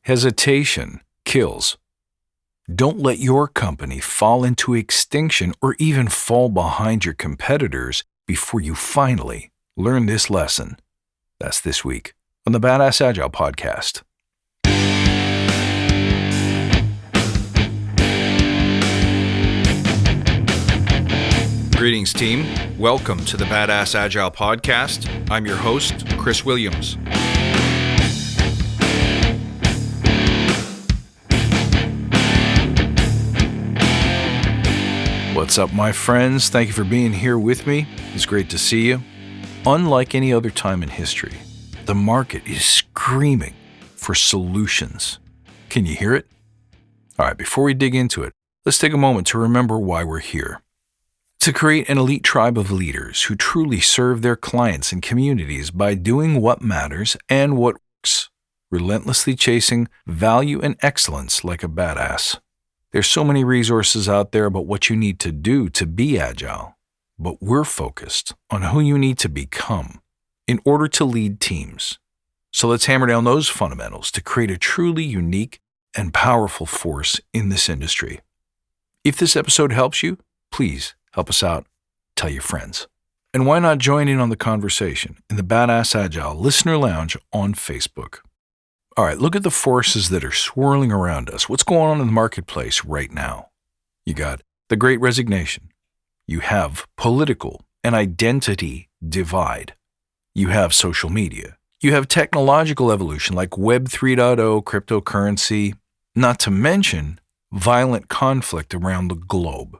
Hesitation kills. Don't let your company fall into extinction or even fall behind your competitors before you finally learn this lesson. That's this week on the Badass Agile podcast. Greetings, team. Welcome to the Badass Agile podcast. I'm your host, Chris Williams. What's up, my friends? Thank you for being here with me. It's great to see you. Unlike any other time in history, the market is screaming for solutions. Can you hear it? All right, before we dig into it, let's take a moment to remember why we're here. To create an elite tribe of leaders who truly serve their clients and communities by doing what matters and what works, relentlessly chasing value and excellence like a badass. There's so many resources out there about what you need to do to be agile, but we're focused on who you need to become in order to lead teams. So let's hammer down those fundamentals to create a truly unique and powerful force in this industry. If this episode helps you, please help us out. Tell your friends. And why not join in on the conversation in the Badass Agile Listener Lounge on Facebook? All right, look at the forces that are swirling around us. What's going on in the marketplace right now? You got the Great Resignation. You have political and identity divide. You have social media. You have technological evolution like Web 3.0, cryptocurrency, not to mention violent conflict around the globe.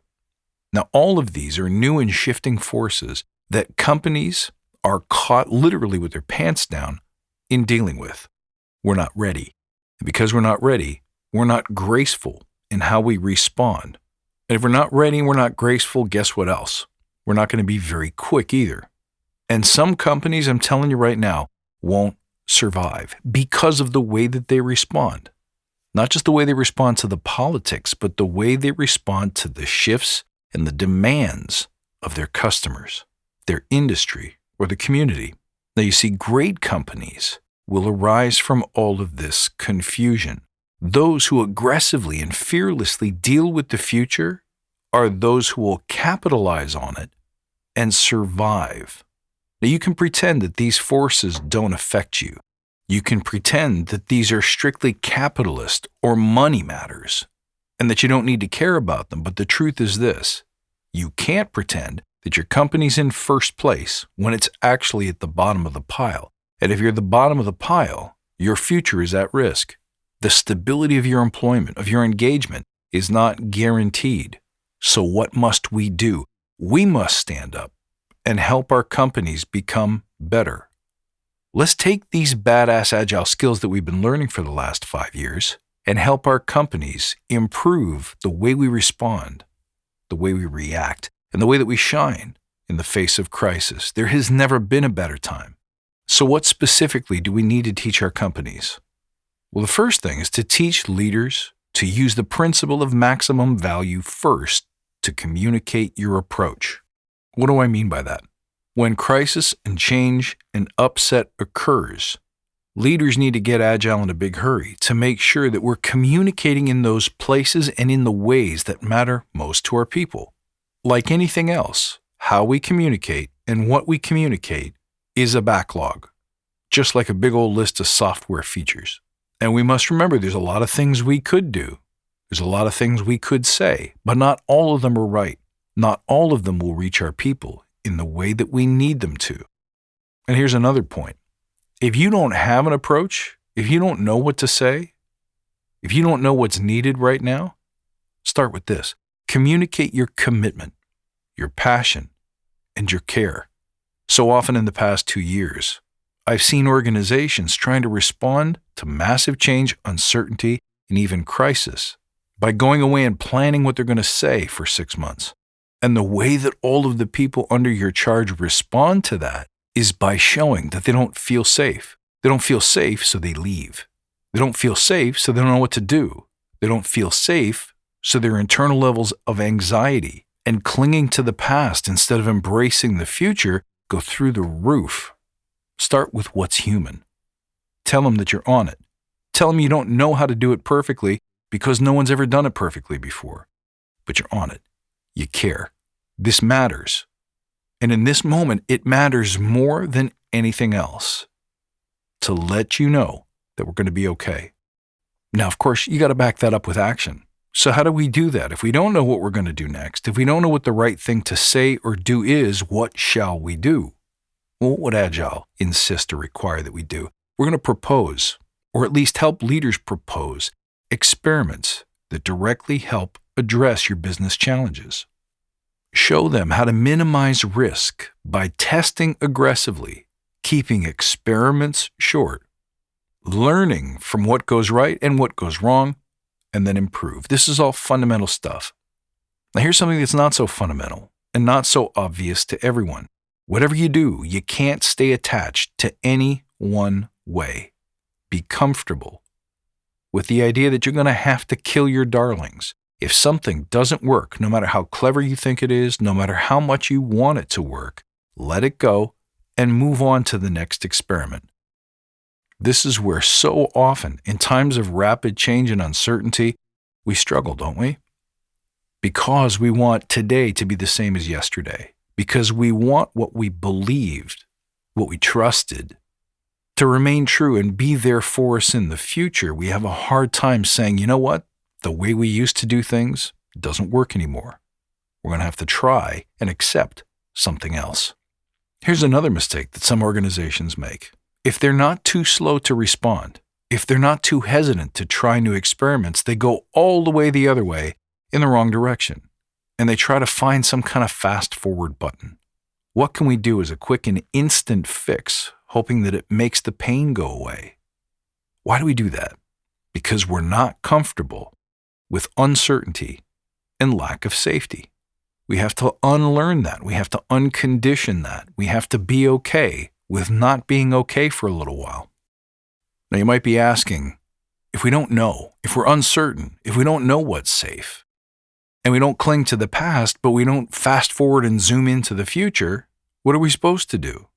Now, all of these are new and shifting forces that companies are caught literally with their pants down in dealing with. We're not ready. And because we're not ready, we're not graceful in how we respond. And if we're not ready and we're not graceful, guess what else? We're not going to be very quick either. And some companies, I'm telling you right now, won't survive because of the way that they respond. Not just the way they respond to the politics, but the way they respond to the shifts and the demands of their customers, their industry, or the community. Now you see, great companies will arise from all of this confusion. Those who aggressively and fearlessly deal with the future are those who will capitalize on it and survive. Now you can pretend that these forces don't affect you. You can pretend that these are strictly capitalist or money matters and that you don't need to care about them. But the truth is this: you can't pretend that your company's in first place when it's actually at the bottom of the pile. And if you're at the bottom of the pile, your future is at risk. The stability of your employment, of your engagement, is not guaranteed. So what must we do? We must stand up and help our companies become better. Let's take these badass agile skills that we've been learning for the last 5 years and help our companies improve the way we respond, the way we react, and the way that we shine in the face of crisis. There has never been a better time. So what specifically do we need to teach our companies? Well, the first thing is to teach leaders to use the principle of maximum value first to communicate your approach. What do I mean by that? When crisis and change and upset occurs, leaders need to get agile in a big hurry to make sure that we're communicating in those places and in the ways that matter most to our people. Like anything else, how we communicate and what we communicate is a backlog, just like a big old list of software features. And we must remember there's a lot of things we could do. There's a lot of things we could say, but not all of them are right. Not all of them will reach our people in the way that we need them to. And here's another point. If you don't have an approach, if you don't know what to say, if you don't know what's needed right now, start with this. Communicate your commitment, your passion, and your care. So often in the past 2 years, I've seen organizations trying to respond to massive change, uncertainty, and even crisis by going away and planning what they're going to say for 6 months. And the way that all of the people under your charge respond to that is by showing that they don't feel safe. They don't feel safe, so they leave. They don't feel safe, so they don't know what to do. They don't feel safe, so their internal levels of anxiety and clinging to the past instead of embracing the future go through the roof. Start with what's human. Tell them that you're on it. Tell them you don't know how to do it perfectly because no one's ever done it perfectly before. But you're on it. You care. This matters. And in this moment, it matters more than anything else to let you know that we're going to be okay. Now, of course, you got to back that up with action. So how do we do that? If we don't know what we're going to do next, if we don't know what the right thing to say or do is, what shall we do? Well, what would Agile insist or require that we do? We're going to propose, or at least help leaders propose, experiments that directly help address your business challenges. Show them how to minimize risk by testing aggressively, keeping experiments short, learning from what goes right and what goes wrong, and then improve. This is all fundamental stuff. Now here's something that's not so fundamental and not so obvious to everyone. Whatever you do, you can't stay attached to any one way. Be comfortable with the idea that you're going to have to kill your darlings. If something doesn't work, no matter how clever you think it is, no matter how much you want it to work, let it go and move on to the next experiment. This is where so often, in times of rapid change and uncertainty, we struggle, don't we? Because we want today to be the same as yesterday. Because we want what we believed, what we trusted, to remain true and be there for us in the future. We have a hard time saying, you know what? The way we used to do things doesn't work anymore. We're going to have to try and accept something else. Here's another mistake that some organizations make. If they're not too slow to respond, if they're not too hesitant to try new experiments, they go all the way the other way in the wrong direction, and they try to find some kind of fast forward button. What can we do as a quick and instant fix, hoping that it makes the pain go away? Why do we do that? Because we're not comfortable with uncertainty and lack of safety. We have to unlearn that. We have to uncondition that. We have to be okay with not being okay for a little while. Now you might be asking, if we don't know, if we're uncertain, if we don't know what's safe, and we don't cling to the past, but we don't fast forward and zoom into the future, what are we supposed to do?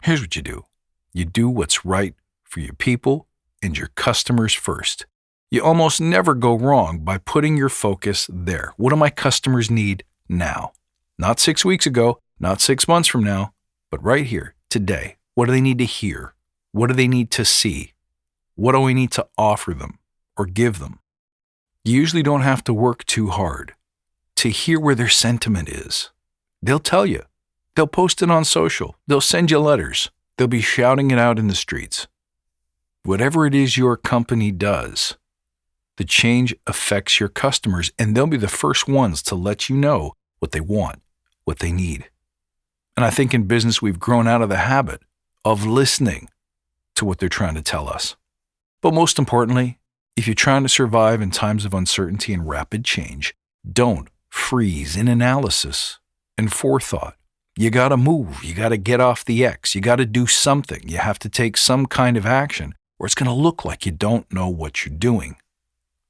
Here's what you do. You do what's right for your people and your customers first. You almost never go wrong by putting your focus there. What do my customers need now? Not 6 weeks ago, not 6 months from now, but right here, today. What do they need to hear? What do they need to see? What do we need to offer them or give them? You usually don't have to work too hard to hear where their sentiment is. They'll tell you. They'll post it on social. They'll send you letters. They'll be shouting it out in the streets. Whatever it is your company does, the change affects your customers, and they'll be the first ones to let you know what they want, what they need. And I think in business, we've grown out of the habit of listening to what they're trying to tell us. But most importantly, if you're trying to survive in times of uncertainty and rapid change, don't freeze in analysis and forethought. You got to move. You got to get off the X. You got to do something. You have to take some kind of action, or it's going to look like you don't know what you're doing.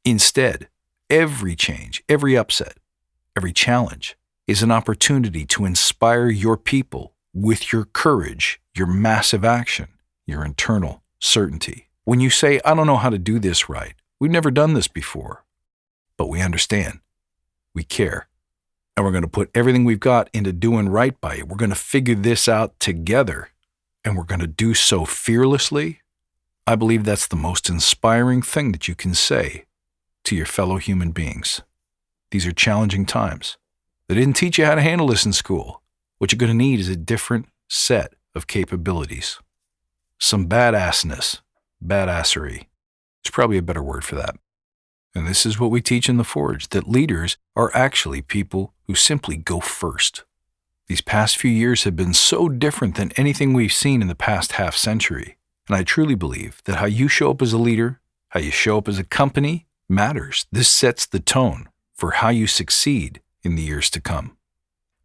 Instead, every change, every upset, every challenge is an opportunity to inspire your people with your courage, your massive action, your internal certainty. When you say, I don't know how to do this right, we've never done this before, but we understand, we care, and we're going to put everything we've got into doing right by it. We're going to figure this out together, and we're going to do so fearlessly. I believe that's the most inspiring thing that you can say to your fellow human beings. These are challenging times. They didn't teach you how to handle this in school. What you're going to need is a different set of capabilities. Some badassery. It's probably a better word for that. And this is what we teach in the Forge, that leaders are actually people who simply go first. These past few years have been so different than anything we've seen in the past half century. And I truly believe that how you show up as a leader, how you show up as a company, matters. This sets the tone for how you succeed in the years to come.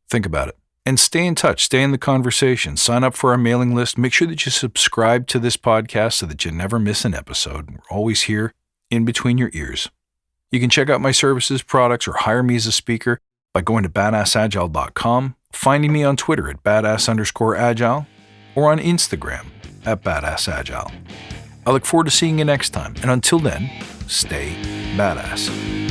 Think about it. And stay in touch. Stay in the conversation. Sign up for our mailing list. Make sure that you subscribe to this podcast so that you never miss an episode. We're always here in between your ears. You can check out my services, products, or hire me as a speaker by going to badassagile.com, finding me on Twitter at badass_agile, or on Instagram at badassagile. I look forward to seeing you next time, and until then, stay badass.